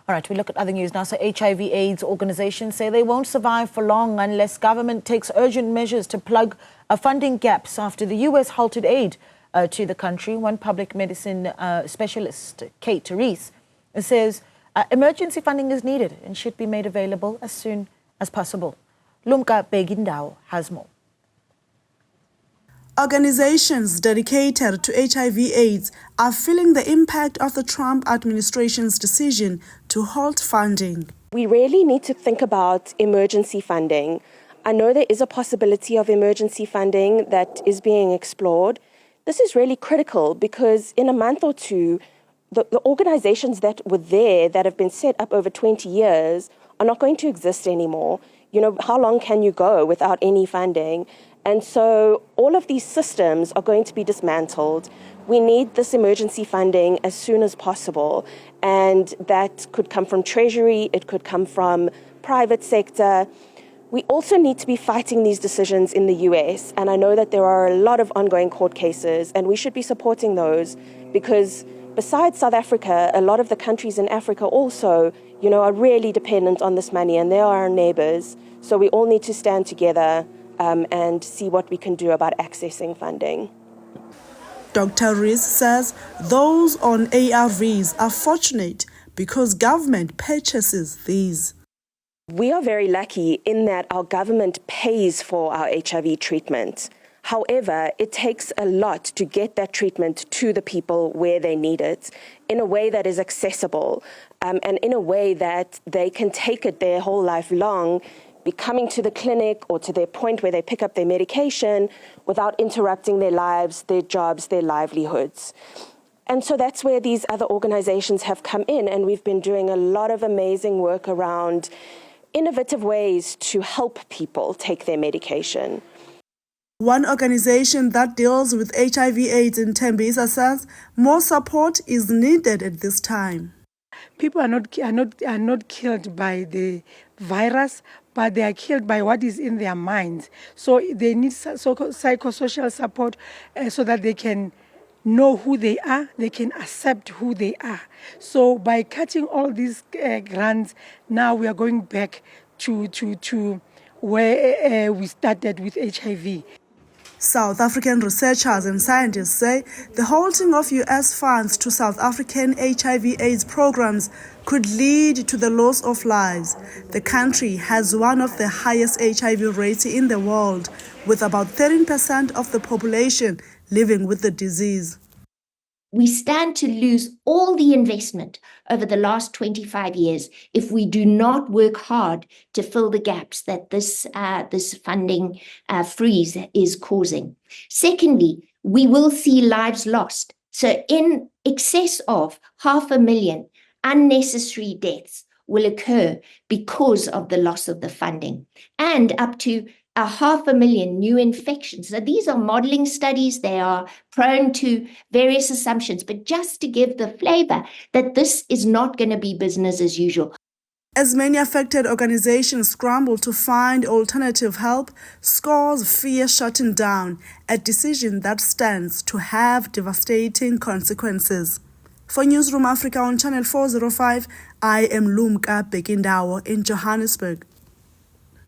All right, we look at other news now. So HIV AIDS organizations say they won't survive for long unless government takes urgent measures to plug funding gaps after the U.S. halted aid to the country. One public medicine specialist, Rees, says emergency funding is needed and should be made available as soon as possible. Lumka Bekindawo has more. Organizations dedicated to HIV/AIDS are feeling the impact of the Trump administration's decision to halt funding. We really need to think about emergency funding. I know there is a possibility of emergency funding that is being explored. This is really critical because in a month or two, the organizations that were there that have been set up over 20 years are not going to exist anymore. You know, how long can you go without any funding? And so all of these systems are going to be dismantled. We need this emergency funding as soon as possible. And that could come from Treasury, it could come from private sector. We also need to be fighting these decisions in the US. And I know that there are a lot of ongoing court cases, and we should be supporting those because besides South Africa, a lot of the countries in Africa also, you know, are really dependent on this money, and they are our neighbors. So we all need to stand together and see what we can do about accessing funding. Dr. Rees says those on ARVs are fortunate because government purchases these. We are very lucky in that our government pays for our HIV treatment. However, it takes a lot to get that treatment to the people where they need it in a way that is accessible and in a way that they can take it their whole life long, be coming to the clinic or to their point where they pick up their medication without interrupting their lives, their jobs, their livelihoods. And so that's where these other organizations have come in, and we've been doing a lot of amazing work around innovative ways to help people take their medication. One organization that deals with HIV/AIDS in Tembisa says more support is needed at this time. People are not killed by the virus, but they are killed by what is in their minds. So they need psychosocial support so that they can know who they are, they can accept who they are. So by cutting all these grants, now we are going back to where we started with HIV. South African researchers and scientists say the halting of U.S. funds to South African HIV/AIDS programs could lead to the loss of lives. The country has one of the highest HIV rates in the world, with about 13% of the population living with the disease. We stand to lose all the investment over the last 25 years if we do not work hard to fill the gaps that this funding freeze is causing. Secondly, we will see lives lost. So in excess of 500,000 unnecessary deaths will occur because of the loss of the funding, and up to 500,000 new infections. So these are modeling studies. They are prone to various assumptions, but just to give the flavor that this is not going to be business as usual. As many affected organizations scramble to find alternative help, scores fear shutting down, a decision that stands to have devastating consequences. For Newzroom Afrika on Channel 405, I am Lumka Bekindawo in Johannesburg.